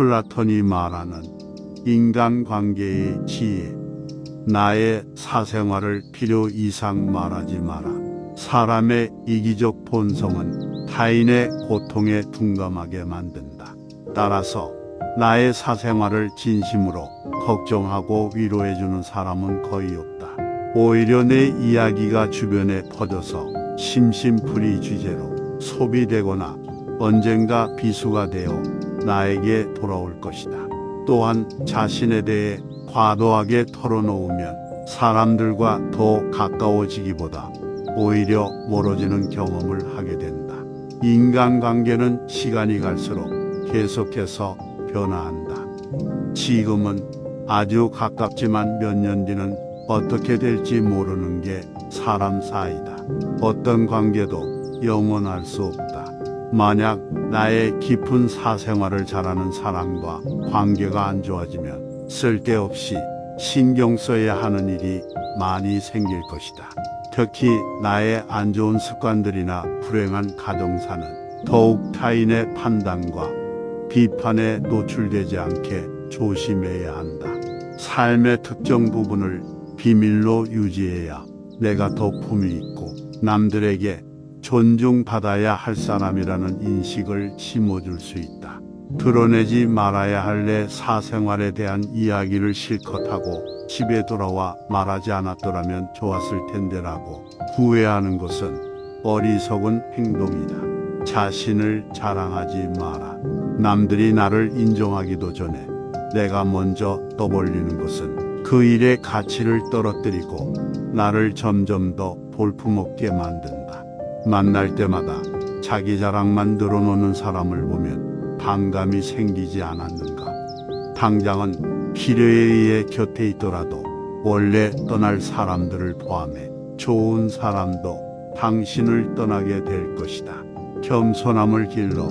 플라톤이 말하는 인간관계의 지혜. 나의 사생활을 필요 이상 말하지 마라. 사람의 이기적 본성은 타인의 고통에 둔감하게 만든다. 따라서 나의 사생활을 진심으로 걱정하고 위로해주는 사람은 거의 없다. 오히려 내 이야기가 주변에 퍼져서 심심풀이 주제로 소비되거나 언젠가 비수가 되어 나에게 돌아올 것이다. 또한 자신에 대해 과도하게 털어놓으면 사람들과 더 가까워지기보다 오히려 멀어지는 경험을 하게 된다. 인간관계는 시간이 갈수록 계속해서 변화한다. 지금은 아주 가깝지만 몇 년 뒤는 어떻게 될지 모르는 게 사람 사이다. 어떤 관계도 영원할 수 없다. 만약 나의 깊은 사생활을 잘 아는 사람과 관계가 안 좋아지면 쓸데없이 신경 써야 하는 일이 많이 생길 것이다. 특히 나의 안 좋은 습관들이나 불행한 가정사는 더욱 타인의 판단과 비판에 노출되지 않게 조심해야 한다. 삶의 특정 부분을 비밀로 유지해야 내가 더 품위 있고 남들에게 존중받아야 할 사람이라는 인식을 심어줄 수 있다. 드러내지 말아야 할 내 사생활에 대한 이야기를 실컷 하고 집에 돌아와 말하지 않았더라면 좋았을 텐데라고 후회하는 것은 어리석은 행동이다. 자신을 자랑하지 마라. 남들이 나를 인정하기도 전에 내가 먼저 떠벌리는 것은 그 일의 가치를 떨어뜨리고 나를 점점 더 볼품없게 만든다. 만날 때마다 자기 자랑만 늘어놓는 사람을 보면 반감이 생기지 않았는가. 당장은 필요에 의해 곁에 있더라도 원래 떠날 사람들을 포함해 좋은 사람도 당신을 떠나게 될 것이다. 겸손함을 길러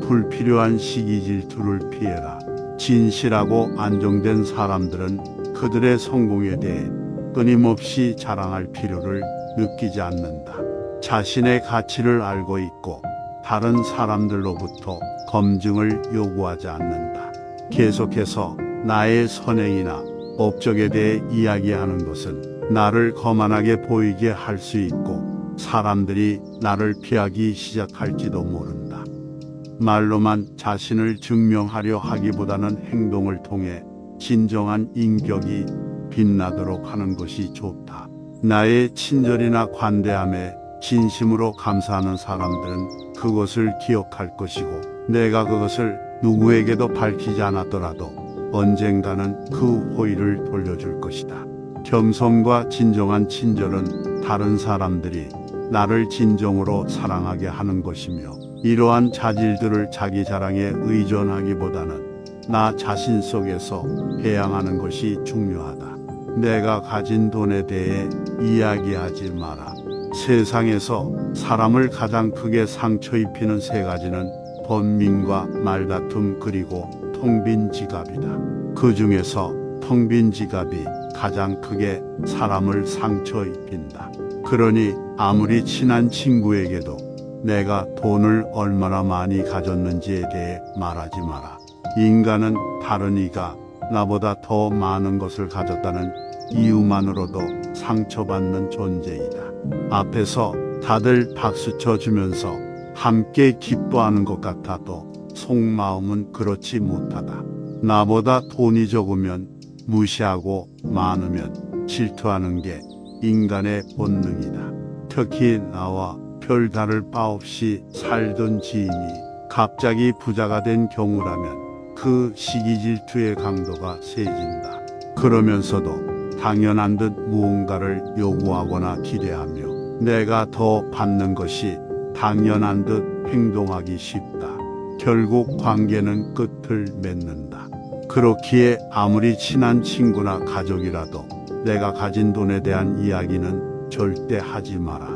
불필요한 시기 질투를 피해라. 진실하고 안정된 사람들은 그들의 성공에 대해 끊임없이 자랑할 필요를 느끼지 않는다. 자신의 가치를 알고 있고 다른 사람들로부터 검증을 요구하지 않는다. 계속해서 나의 선행이나 업적에 대해 이야기하는 것은 나를 거만하게 보이게 할 수 있고 사람들이 나를 피하기 시작할지도 모른다. 말로만 자신을 증명하려 하기보다는 행동을 통해 진정한 인격이 빛나도록 하는 것이 좋다. 나의 친절이나 관대함에 진심으로 감사하는 사람들은 그것을 기억할 것이고 내가 그것을 누구에게도 밝히지 않았더라도 언젠가는 그 호의를 돌려줄 것이다. 겸손과 진정한 친절은 다른 사람들이 나를 진정으로 사랑하게 하는 것이며 이러한 자질들을 자기 자랑에 의존하기보다는 나 자신 속에서 배양하는 것이 중요하다. 내가 가진 돈에 대해 이야기하지 마라. 세상에서 사람을 가장 크게 상처 입히는 세 가지는 번민과 말다툼 그리고 텅 빈 지갑이다. 그 중에서 텅 빈 지갑이 가장 크게 사람을 상처 입힌다. 그러니 아무리 친한 친구에게도 내가 돈을 얼마나 많이 가졌는지에 대해 말하지 마라. 인간은 다른 이가 나보다 더 많은 것을 가졌다는 이유만으로도 상처받는 존재이다. 앞에서 다들 박수쳐 주면서 함께 기뻐하는 것 같아도 속마음은 그렇지 못하다. 나보다 돈이 적으면 무시하고 많으면 질투하는 게 인간의 본능이다. 특히 나와 별다를 바 없이 살던 지인이 갑자기 부자가 된 경우라면 그 시기 질투의 강도가 세진다. 그러면서도 당연한 듯 무언가를 요구하거나 기대하며 내가 더 받는 것이 당연한 듯 행동하기 쉽다. 결국 관계는 끝을 맺는다. 그렇기에 아무리 친한 친구나 가족이라도 내가 가진 돈에 대한 이야기는 절대 하지 마라.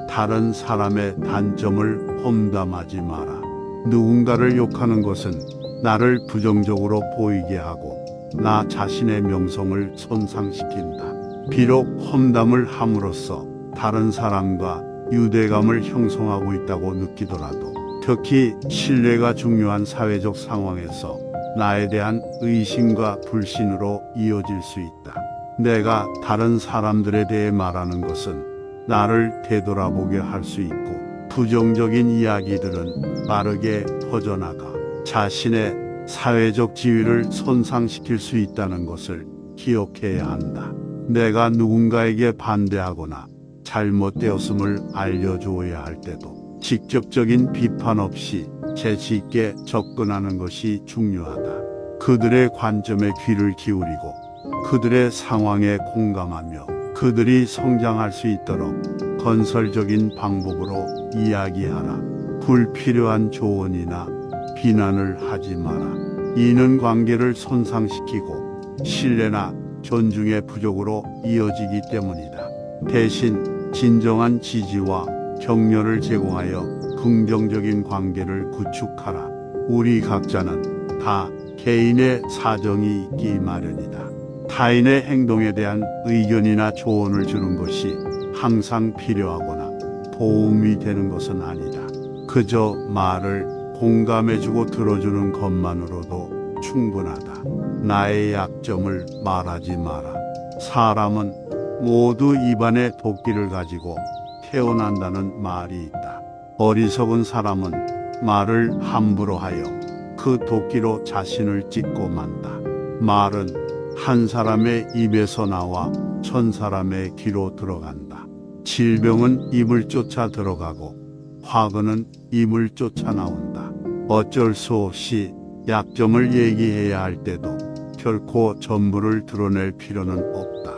다른 사람의 단점을 험담하지 마라. 누군가를 욕하는 것은 나를 부정적으로 보이게 하고 나 자신의 명성을 손상시킨다. 비록 험담을 함으로써 다른 사람과 유대감을 형성하고 있다고 느끼더라도 특히 신뢰가 중요한 사회적 상황에서 나에 대한 의심과 불신으로 이어질 수 있다. 내가 다른 사람들에 대해 말하는 것은 나를 되돌아보게 할 수 있고, 부정적인 이야기들은 빠르게 퍼져나가 자신의 사회적 지위를 손상시킬 수 있다는 것을 기억해야 한다. 내가 누군가에게 반대하거나 잘못되었음을 알려주어야 할 때도 직접적인 비판 없이 재치 있게 접근하는 것이 중요하다. 그들의 관점에 귀를 기울이고 그들의 상황에 공감하며 그들이 성장할 수 있도록 건설적인 방법으로 이야기하라. 불필요한 조언이나 비난을 하지 마라. 이는 관계를 손상시키고 신뢰나 존중의 부족으로 이어지기 때문이다. 대신 진정한 지지와 격려를 제공하여 긍정적인 관계를 구축하라. 우리 각자는 다 개인의 사정이 있기 마련이다. 타인의 행동에 대한 의견이나 조언을 주는 것이 항상 필요하거나 도움이 되는 것은 아니다. 그저 말을 공감해주고 들어주는 것만으로도 충분하다. 나의 약점을 말하지 마라. 사람은 모두 입안에 도끼를 가지고 태어난다는 말이 있다. 어리석은 사람은 말을 함부로 하여 그 도끼로 자신을 찢고 만다. 말은 한 사람의 입에서 나와 천 사람의 귀로 들어간다. 질병은 입을 쫓아 들어가고 화근은 입을 쫓아 나온다. 어쩔 수 없이 약점을 얘기해야 할 때도 결코 전부를 드러낼 필요는 없다.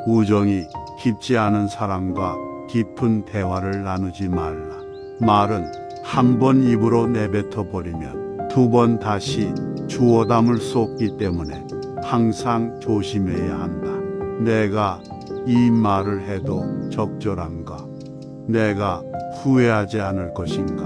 우정이 깊지 않은 사람과 깊은 대화를 나누지 말라. 말은 한 번 입으로 내뱉어 버리면 두 번 다시 주워 담을 수 없기 때문에 항상 조심해야 한다. 내가 이 말을 해도 적절한가? 내가 후회하지 않을 것인가?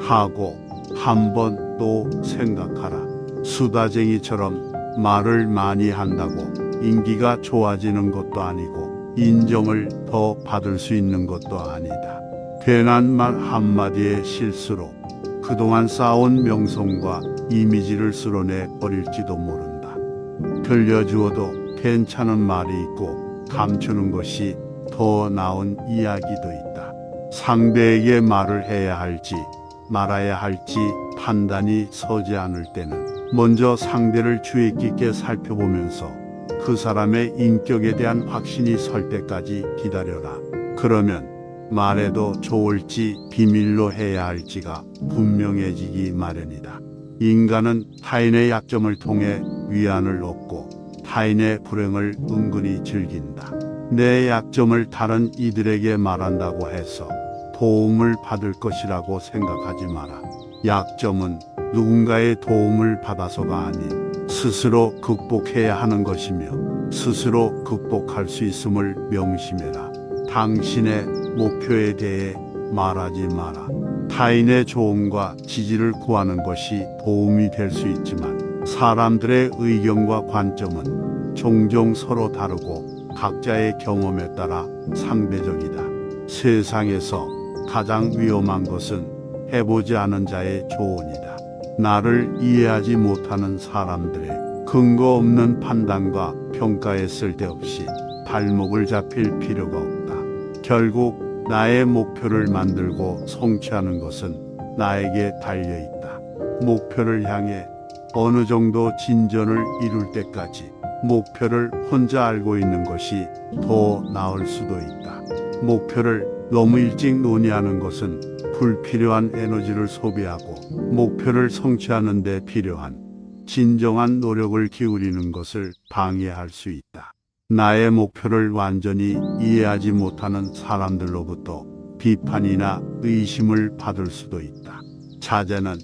하고 한 번 또 생각하라. 수다쟁이처럼 말을 많이 한다고 인기가 좋아지는 것도 아니고 인정을 더 받을 수 있는 것도 아니다. 괜한 말 한마디의 실수로 그동안 쌓아온 명성과 이미지를 쓸어내 버릴지도 모른다. 들려주어도 괜찮은 말이 있고 감추는 것이 더 나은 이야기도 있다. 상대에게 말을 해야 할지 말아야 할지 판단이 서지 않을 때는 먼저 상대를 주의 깊게 살펴보면서 그 사람의 인격에 대한 확신이 설 때까지 기다려라. 그러면 말해도 좋을지 비밀로 해야 할지가 분명해지기 마련이다. 인간은 타인의 약점을 통해 위안을 얻고 타인의 불행을 은근히 즐긴다. 내 약점을 다른 이들에게 말한다고 해서 도움을 받을 것이라고 생각하지 마라. 약점은 누군가의 도움을 받아서가 아닌 스스로 극복해야 하는 것이며 스스로 극복할 수 있음을 명심해라. 당신의 목표에 대해 말하지 마라. 타인의 조언과 지지를 구하는 것이 도움이 될 수 있지만 사람들의 의견과 관점은 종종 서로 다르고 각자의 경험에 따라 상대적이다. 세상에서 가장 위험한 것은 해보지 않은 자의 조언이다. 나를 이해하지 못하는 사람들의 근거 없는 판단과 평가에 쓸데없이 발목을 잡힐 필요가 없다. 결국 나의 목표를 만들고 성취하는 것은 나에게 달려있다. 목표를 향해 어느 정도 진전을 이룰 때까지 목표를 혼자 알고 있는 것이 더 나을 수도 있다. 목표를 너무 일찍 논의하는 것은 불필요한 에너지를 소비하고 목표를 성취하는 데 필요한 진정한 노력을 기울이는 것을 방해할 수 있다. 나의 목표를 완전히 이해하지 못하는 사람들로부터 비판이나 의심을 받을 수도 있다. 자제는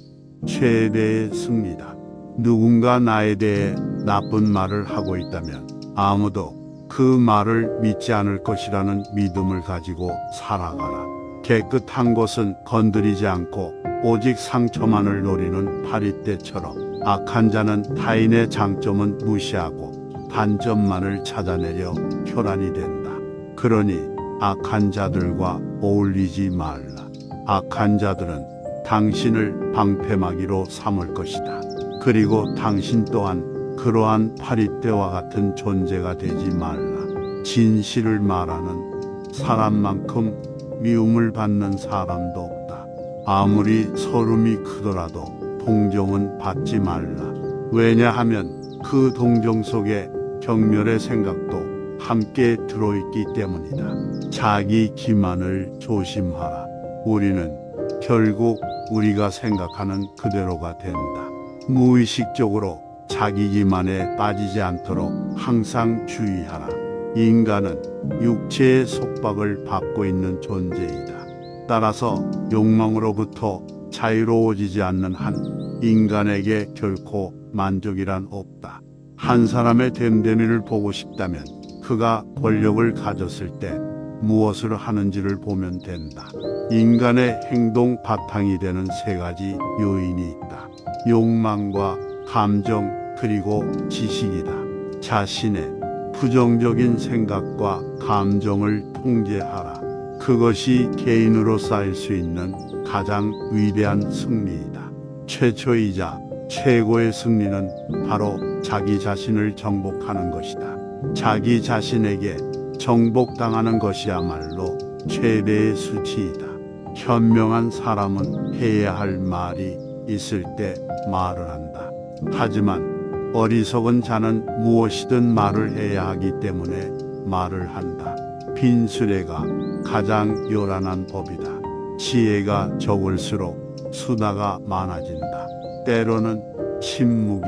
최대의 승리다. 누군가 나에 대해 나쁜 말을 하고 있다면 아무도 그 말을 믿지 않을 것이라는 믿음을 가지고 살아가라. 깨끗한 것은 건드리지 않고 오직 상처만을 노리는 파리떼처럼 악한 자는 타인의 장점은 무시하고 단점만을 찾아내려 혈안이 된다. 그러니 악한 자들과 어울리지 말라. 악한 자들은 당신을 방패막이로 삼을 것이다. 그리고 당신 또한 그러한 파리떼와 같은 존재가 되지 말라. 진실을 말하는 사람만큼 미움을 받는 사람도 없다. 아무리 서름이 크더라도 동정은 받지 말라. 왜냐하면 그 동정 속에 경멸의 생각도 함께 들어있기 때문이다. 자기 기만을 조심하라. 우리는 결국 우리가 생각하는 그대로가 된다. 무의식적으로 자기 기만에 빠지지 않도록 항상 주의하라. 인간은 육체의 속박을 받고 있는 존재이다. 따라서 욕망으로부터 자유로워지지 않는 한 인간에게 결코 만족이란 없다. 한 사람의 됨됨이를 보고 싶다면 그가 권력을 가졌을 때 무엇을 하는지를 보면 된다. 인간의 행동 바탕이 되는 세 가지 요인이 있다. 욕망과 감정 그리고 지식이다. 자신의 부정적인 생각과 감정을 통제하라. 그것이 개인으로 쌓일 수 있는 가장 위대한 승리이다. 최초이자 최고의 승리는 바로 자기 자신을 정복하는 것이다. 자기 자신에게 정복당하는 것이야말로 최대의 수치이다. 현명한 사람은 해야 할 말이 있을 때 말을 한다. 하지만 어리석은 자는 무엇이든 말을 해야 하기 때문에 말을 한다. 빈수레가 가장 요란한 법이다. 지혜가 적을수록 수다가 많아진다. 때로는 침묵이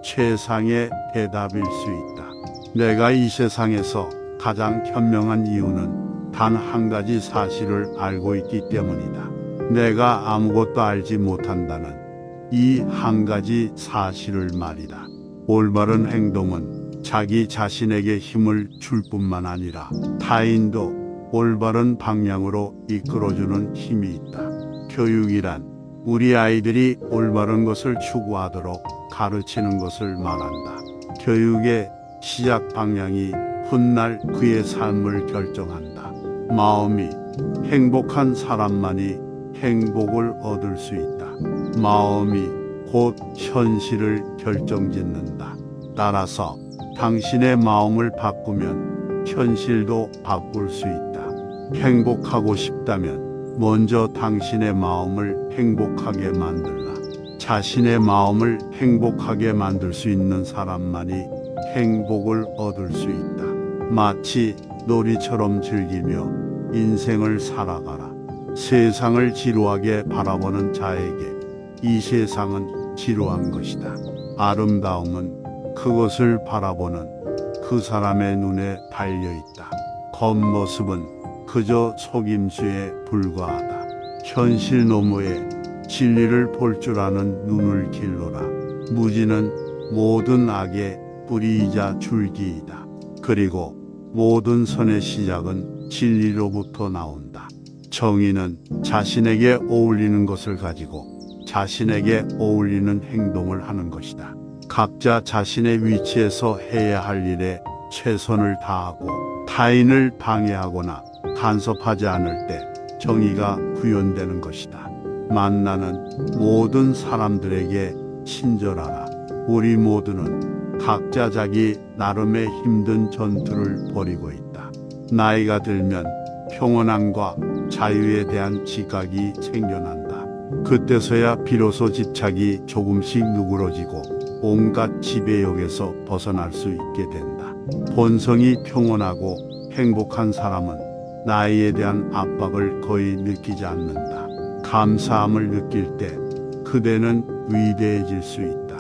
최상의 대답일 수 있다. 내가 이 세상에서 가장 현명한 이유는 단 한 가지 사실을 알고 있기 때문이다. 내가 아무것도 알지 못한다는 이 한 가지 사실을 말이다. 올바른 행동은 자기 자신에게 힘을 줄 뿐만 아니라 타인도 올바른 방향으로 이끌어주는 힘이 있다. 교육이란 우리 아이들이 올바른 것을 추구하도록 가르치는 것을 말한다. 교육의 시작 방향이 훗날 그의 삶을 결정한다. 마음이 행복한 사람만이 행복을 얻을 수 있다. 마음이 곧 현실을 결정짓는다. 따라서 당신의 마음을 바꾸면 현실도 바꿀 수 있다. 행복하고 싶다면 먼저 당신의 마음을 행복하게 만들라. 자신의 마음을 행복하게 만들 수 있는 사람만이 행복을 얻을 수 있다. 마치 놀이처럼 즐기며 인생을 살아가라. 세상을 지루하게 바라보는 자에게 이 세상은 지루한 것이다. 아름다움은 그것을 바라보는 그 사람의 눈에 달려있다. 겉모습은 그저 속임수에 불과하다. 현실 너머에 진리를 볼 줄 아는 눈을 길러라. 무지는 모든 악의 뿌리이자 줄기이다. 그리고 모든 선의 시작은 진리로부터 나온다. 정의는 자신에게 어울리는 것을 가지고 자신에게 어울리는 행동을 하는 것이다. 각자 자신의 위치에서 해야 할 일에 최선을 다하고 타인을 방해하거나 간섭하지 않을 때 정의가 구현되는 것이다. 만나는 모든 사람들에게 친절하라. 우리 모두는 각자 자기 나름의 힘든 전투를 벌이고 있다. 나이가 들면 평온함과 자유에 대한 지각이 생겨난다. 그때서야 비로소 집착이 조금씩 누그러지고 온갖 지배역에서 벗어날 수 있게 된다. 본성이 평온하고 행복한 사람은 나이에 대한 압박을 거의 느끼지 않는다. 감사함을 느낄 때 그대는 위대해질 수 있다.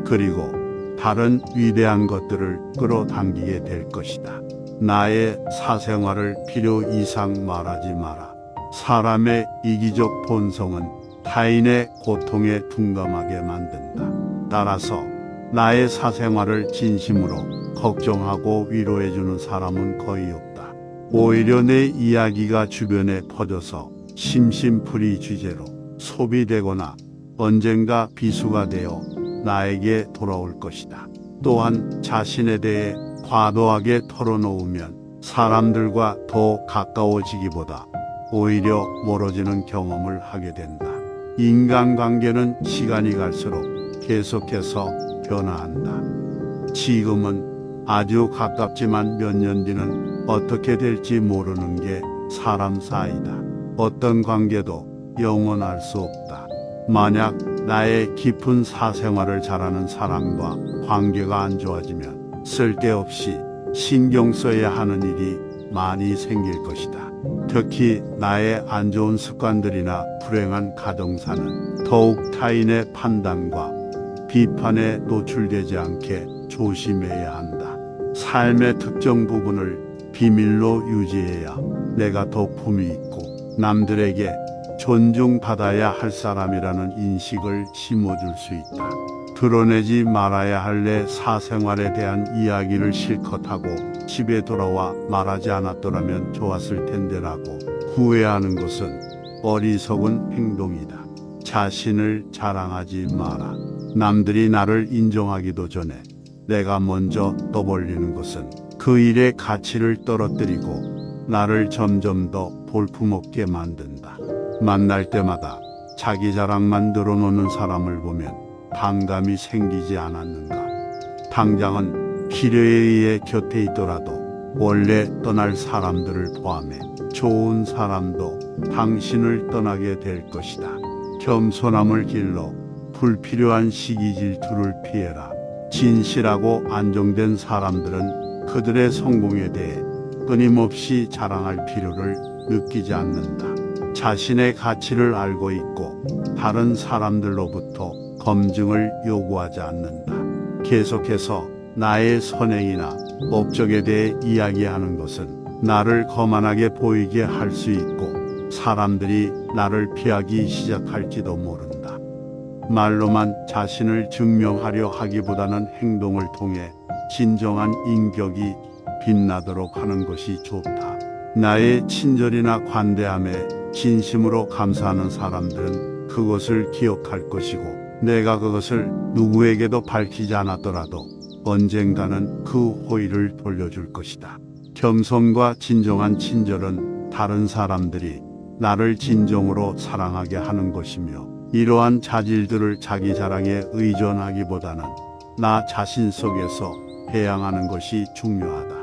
그리고 다른 위대한 것들을 끌어당기게 될 것이다. 나의 사생활을 필요 이상 말하지 마라. 사람의 이기적 본성은 타인의 고통에 둔감하게 만든다. 따라서 나의 사생활을 진심으로 걱정하고 위로해주는 사람은 거의 없다. 오히려 내 이야기가 주변에 퍼져서 심심풀이 주제로 소비되거나 언젠가 비수가 되어 나에게 돌아올 것이다. 또한 자신에 대해 과도하게 털어놓으면 사람들과 더 가까워지기보다 오히려 멀어지는 경험을 하게 된다. 인간관계는 시간이 갈수록 계속해서 변화한다. 지금은 아주 가깝지만 몇 년 뒤는 어떻게 될지 모르는 게 사람 사이다. 어떤 관계도 영원할 수 없다. 만약 나의 깊은 사생활을 잘하는 사람과 관계가 안 좋아지면 쓸데없이 신경 써야 하는 일이 많이 생길 것이다. 특히 나의 안 좋은 습관들이나 불행한 가정사는 더욱 타인의 판단과 비판에 노출되지 않게 조심해야 한다. 삶의 특정 부분을 비밀로 유지해야 내가 더 품위 있고 남들에게 존중받아야 할 사람이라는 인식을 심어줄 수 있다. 드러내지 말아야 할 내 사생활에 대한 이야기를 실컷 하고 집에 돌아와 말하지 않았더라면 좋았을 텐데라고 후회하는 것은 어리석은 행동이다. 자신을 자랑하지 마라. 남들이 나를 인정하기도 전에 내가 먼저 떠벌리는 것은 그 일의 가치를 떨어뜨리고 나를 점점 더 볼품없게 만든다. 만날 때마다 자기 자랑만 늘어놓는 사람을 보면 반감이 생기지 않았는가. 당장은 필요에 의해 곁에 있더라도 원래 떠날 사람들을 포함해 좋은 사람도 당신을 떠나게 될 것이다. 겸손함을 길러 불필요한 시기 질투를 피해라. 진실하고 안정된 사람들은 그들의 성공에 대해 끊임없이 자랑할 필요를 느끼지 않는다. 자신의 가치를 알고 있고 다른 사람들로부터 검증을 요구하지 않는다. 계속해서 나의 선행이나 업적에 대해 이야기하는 것은 나를 거만하게 보이게 할 수 있고 사람들이 나를 피하기 시작할지도 모른다. 말로만 자신을 증명하려 하기보다는 행동을 통해 진정한 인격이 빛나도록 하는 것이 좋다. 나의 친절이나 관대함에 진심으로 감사하는 사람들은 그것을 기억할 것이고 내가 그것을 누구에게도 밝히지 않았더라도 언젠가는 그 호의를 돌려줄 것이다. 겸손과 진정한 친절은 다른 사람들이 나를 진정으로 사랑하게 하는 것이며 이러한 자질들을 자기 자랑에 의존하기보다는 나 자신 속에서 배양하는 것이 중요하다.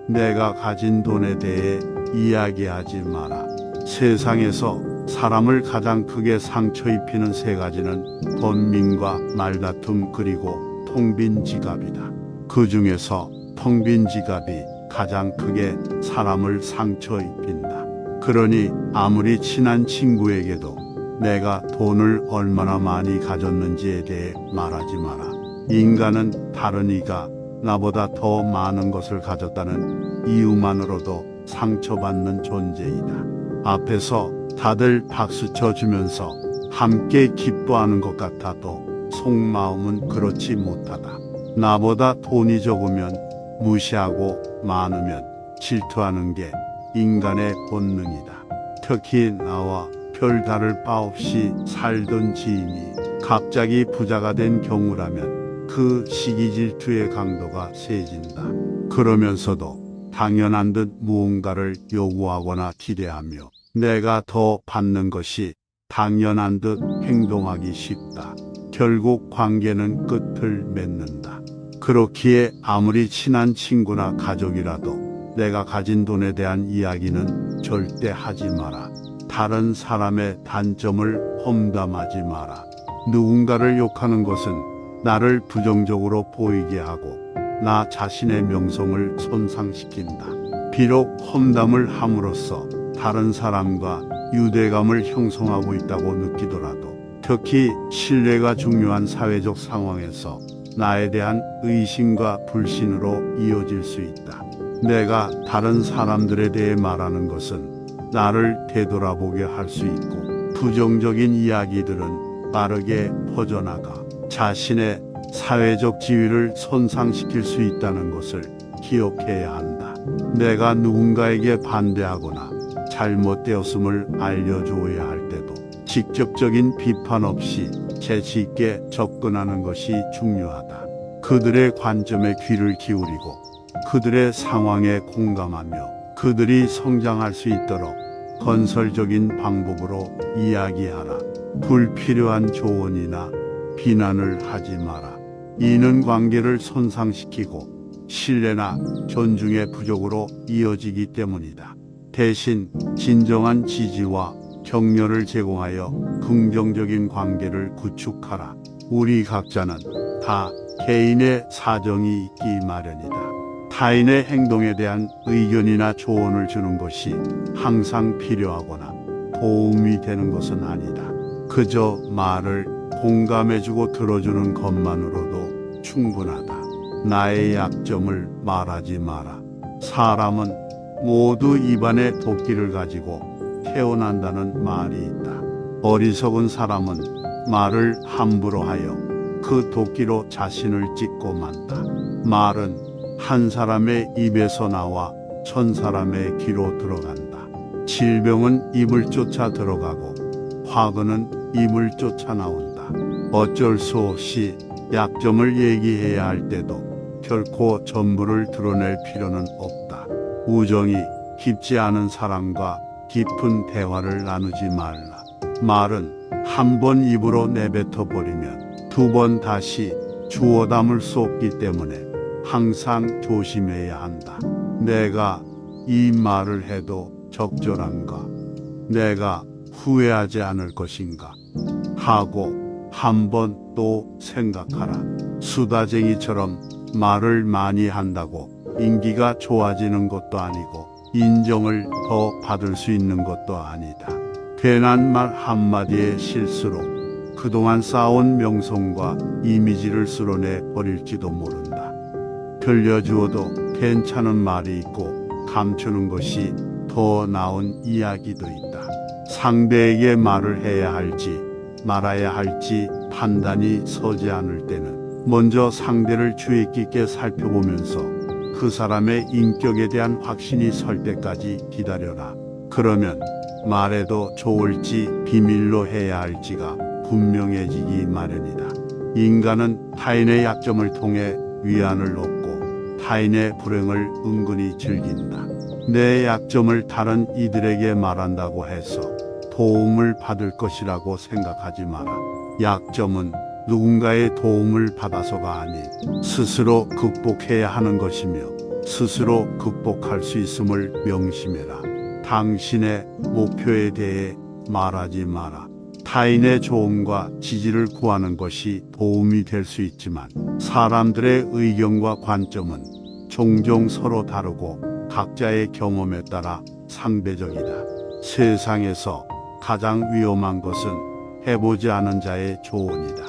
내가 가진 돈에 대해 이야기하지 마라. 세상에서 사람을 가장 크게 상처 입히는 세 가지는 번민과 말다툼 그리고 텅 빈 지갑이다. 그 중에서 텅 빈 지갑이 가장 크게 사람을 상처 입힌다. 그러니 아무리 친한 친구에게도 내가 돈을 얼마나 많이 가졌는지에 대해 말하지 마라. 인간은 다른 이가 나보다 더 많은 것을 가졌다는 이유만으로도 상처받는 존재이다. 앞에서 다들 박수쳐 주면서 함께 기뻐하는 것 같아도 속마음은 그렇지 못하다. 나보다 돈이 적으면 무시하고 많으면 질투하는 게 인간의 본능이다. 특히 나와 별다를 바 없이 살던 지인이 갑자기 부자가 된 경우라면 그 시기 질투의 강도가 세진다. 그러면서도 당연한 듯 무언가를 요구하거나 기대하며 내가 더 받는 것이 당연한 듯 행동하기 쉽다. 결국 관계는 끝을 맺는다. 그렇기에 아무리 친한 친구나 가족이라도 내가 가진 돈에 대한 이야기는 절대 하지 마라. 다른 사람의 단점을 험담하지 마라. 누군가를 욕하는 것은 나를 부정적으로 보이게 하고 나 자신의 명성을 손상시킨다. 비록 험담을 함으로써 다른 사람과 유대감을 형성하고 있다고 느끼더라도 특히 신뢰가 중요한 사회적 상황에서 나에 대한 의심과 불신으로 이어질 수 있다. 내가 다른 사람들에 대해 말하는 것은 나를 되돌아보게 할 수 있고 부정적인 이야기들은 빠르게 퍼져나가 자신의 사회적 지위를 손상시킬 수 있다는 것을 기억해야 한다. 내가 누군가에게 반대하거나 잘못되었음을 알려주어야 할 때도 직접적인 비판 없이 재치 있게 접근하는 것이 중요하다. 그들의 관점에 귀를 기울이고 그들의 상황에 공감하며 그들이 성장할 수 있도록 건설적인 방법으로 이야기하라. 불필요한 조언이나 비난을 하지 마라. 이는 관계를 손상시키고 신뢰나 존중의 부족으로 이어지기 때문이다. 대신 진정한 지지와 격려를 제공하여 긍정적인 관계를 구축하라. 우리 각자는 다 개인의 사정이 있기 마련이다. 타인의 행동에 대한 의견이나 조언을 주는 것이 항상 필요하거나 도움이 되는 것은 아니다. 그저 말을 공감해주고 들어주는 것만으로도 충분하다. 나의 약점을 말하지 마라. 사람은 모두 입안에 도끼를 가지고 태어난다는 말이 있다. 어리석은 사람은 말을 함부로 하여 그 도끼로 자신을 찢고 만다. 말은 한 사람의 입에서 나와 천 사람의 귀로 들어간다. 질병은 입을 쫓아 들어가고 화근은 입을 쫓아 나온다. 어쩔 수 없이 약점을 얘기해야 할 때도 결코 전부를 드러낼 필요는 없다. 우정이 깊지 않은 사람과 깊은 대화를 나누지 말라. 말은 한 번 입으로 내뱉어 버리면 두 번 다시 주워 담을 수 없기 때문에 항상 조심해야 한다. 내가 이 말을 해도 적절한가? 내가 후회하지 않을 것인가? 하고 한 번 또 생각하라. 수다쟁이처럼 말을 많이 한다고 인기가 좋아지는 것도 아니고 인정을 더 받을 수 있는 것도 아니다. 괜한 말 한마디의 실수로 그동안 쌓아온 명성과 이미지를 쓸어내 버릴지도 모른다. 들려주어도 괜찮은 말이 있고 감추는 것이 더 나은 이야기도 있다. 상대에게 말을 해야 할지 말아야 할지 판단이 서지 않을 때는 먼저 상대를 주의 깊게 살펴보면서 그 사람의 인격에 대한 확신이 설 때까지 기다려라. 그러면 말해도 좋을지 비밀로 해야 할지가 분명해지기 마련이다. 인간은 타인의 약점을 통해 위안을 얻고 타인의 불행을 은근히 즐긴다. 내 약점을 다른 이들에게 말한다고 해서 도움을 받을 것이라고 생각하지 마라. 약점은 누군가의 도움을 받아서가 아닌 스스로 극복해야 하는 것이며 스스로 극복할 수 있음을 명심해라. 당신의 목표에 대해 말하지 마라. 타인의 조언과 지지를 구하는 것이 도움이 될 수 있지만 사람들의 의견과 관점은 종종 서로 다르고 각자의 경험에 따라 상대적이다. 세상에서 가장 위험한 것은 해보지 않은 자의 조언이다.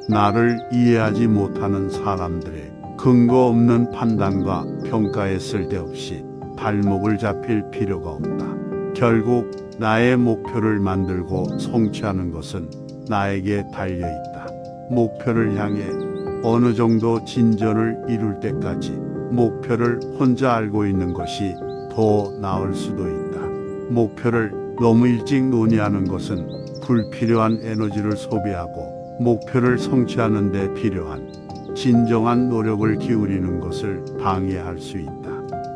나를 이해하지 못하는 사람들의 근거 없는 판단과 평가에 쓸데없이 발목을 잡힐 필요가 없다. 결국 나의 목표를 만들고 성취하는 것은 나에게 달려있다. 목표를 향해 어느 정도 진전을 이룰 때까지 목표를 혼자 알고 있는 것이 더 나을 수도 있다. 목표를 너무 일찍 논의하는 것은 불필요한 에너지를 소비하고 목표를 성취하는 데 필요한 진정한 노력을 기울이는 것을 방해할 수 있다.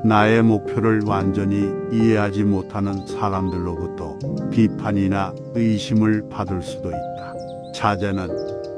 나의 목표를 완전히 이해하지 못하는 사람들로부터 비판이나 의심을 받을 수도 있다. 자제는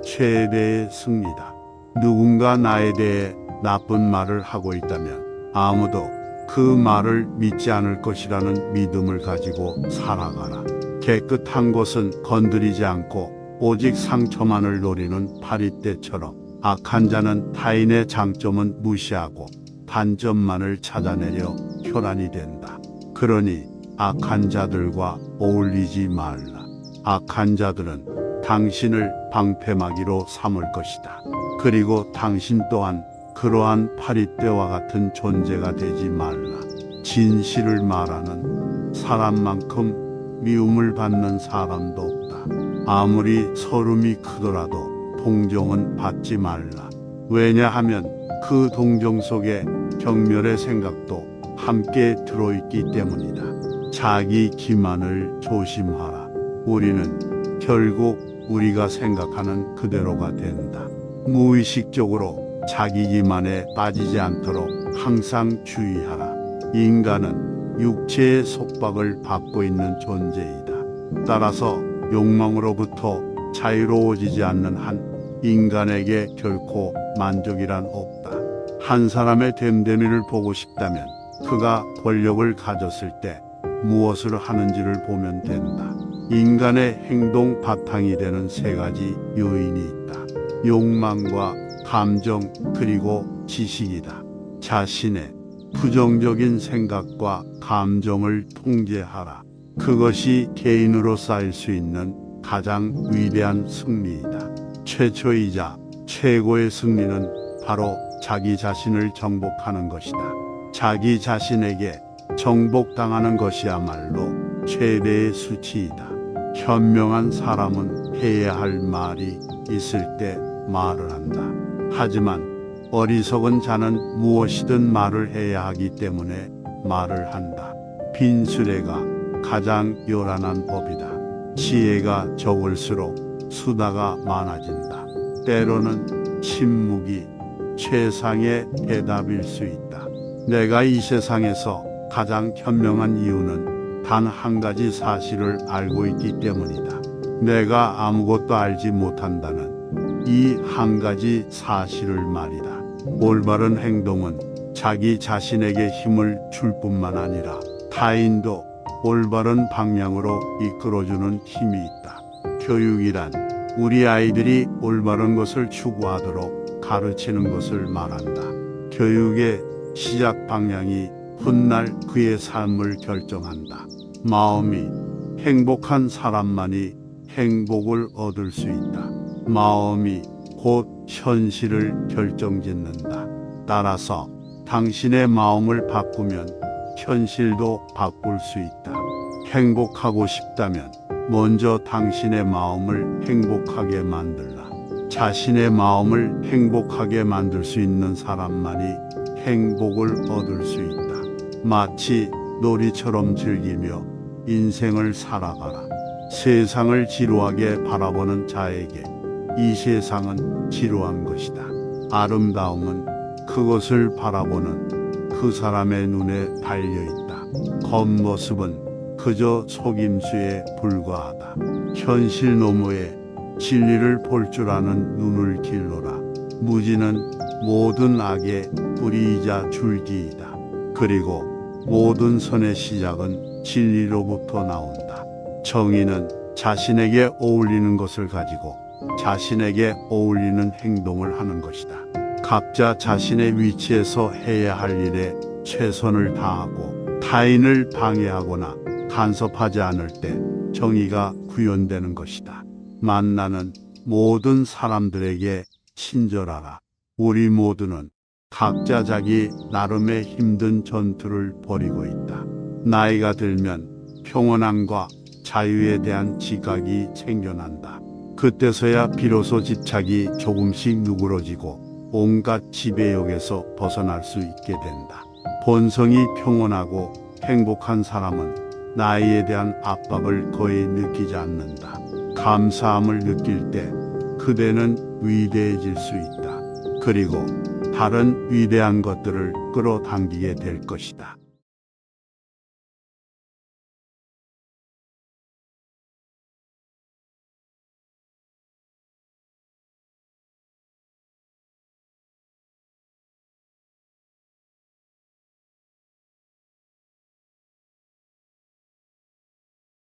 최대의 승리다. 누군가 나에 대해 나쁜 말을 하고 있다면 아무도 그 말을 믿지 않을 것이라는 믿음을 가지고 살아가라. 깨끗한 것은 건드리지 않고 오직 상처만을 노리는 파리떼처럼 악한 자는 타인의 장점은 무시하고 단점만을 찾아내려 혈안이 된다. 그러니 악한 자들과 어울리지 말라. 악한 자들은 당신을 방패막이로 삼을 것이다. 그리고 당신 또한 그러한 파리떼와 같은 존재가 되지 말라. 진실을 말하는 사람만큼 미움을 받는 사람도 없다. 아무리 서름이 크더라도 동정은 받지 말라. 왜냐하면 그 동정 속에 경멸의 생각도 함께 들어있기 때문이다. 자기 기만을 조심하라. 우리는 결국 우리가 생각하는 그대로가 된다. 무의식적으로 자기 기만에 빠지지 않도록 항상 주의하라. 인간은 육체의 속박을 받고 있는 존재이다. 따라서 욕망으로부터 자유로워지지 않는 한 인간에게 결코 만족이란 없다. 한 사람의 됨됨이를 보고 싶다면 그가 권력을 가졌을 때 무엇을 하는지를 보면 된다. 인간의 행동 바탕이 되는 세 가지 요인이 있다. 욕망과 감정 그리고 지식이다. 자신의 부정적인 생각과 감정을 통제하라. 그것이 개인으로 쌓일 수 있는 가장 위대한 승리이다. 최초이자 최고의 승리는 바로 자기 자신을 정복하는 것이다. 자기 자신에게 정복당하는 것이야말로 최대의 수치이다. 현명한 사람은 해야 할 말이 있을 때 말을 한다. 하지만 어리석은 자는 무엇이든 말을 해야 하기 때문에 말을 한다. 빈수레가 가장 요란한 법이다. 지혜가 적을수록 수다가 많아진다. 때로는 침묵이 최상의 대답일 수 있다. 내가 이 세상에서 가장 현명한 이유는 단 한 가지 사실을 알고 있기 때문이다. 내가 아무것도 알지 못한다는 이 한 가지 사실을 말이다. 올바른 행동은 자기 자신에게 힘을 줄 뿐만 아니라 타인도 올바른 방향으로 이끌어주는 힘이 있다. 교육이란 우리 아이들이 올바른 것을 추구하도록 가르치는 것을 말한다. 교육의 시작 방향이 훗날 그의 삶을 결정한다. 마음이 행복한 사람만이 행복을 얻을 수 있다. 마음이 곧 현실을 결정짓는다. 따라서 당신의 마음을 바꾸면 현실도 바꿀 수 있다. 행복하고 싶다면 먼저 당신의 마음을 행복하게 만들라. 자신의 마음을 행복하게 만들 수 있는 사람만이 행복을 얻을 수 있다. 마치 놀이처럼 즐기며 인생을 살아가라. 세상을 지루하게 바라보는 자에게 이 세상은 지루한 것이다. 아름다움은 그것을 바라보는 그 사람의 눈에 달려있다. 겉모습은 그저 속임수에 불과하다. 현실 너머에 진리를 볼 줄 아는 눈을 길러라. 무지는 모든 악의 뿌리이자 줄기이다. 그리고 모든 선의 시작은 진리로부터 나온다. 정의는 자신에게 어울리는 것을 가지고 자신에게 어울리는 행동을 하는 것이다. 각자 자신의 위치에서 해야 할 일에 최선을 다하고 타인을 방해하거나 간섭하지 않을 때 정의가 구현되는 것이다. 만나는 모든 사람들에게 친절하라. 우리 모두는 각자 자기 나름의 힘든 전투를 벌이고 있다. 나이가 들면 평온함과 자유에 대한 지각이 생겨난다. 그때서야 비로소 집착이 조금씩 누그러지고 온갖 지배욕에서 벗어날 수 있게 된다. 본성이 평온하고 행복한 사람은 나이에 대한 압박을 거의 느끼지 않는다. 감사함을 느낄 때 그대는 위대해질 수 있다. 그리고 다른 위대한 것들을 끌어당기게 될 것이다.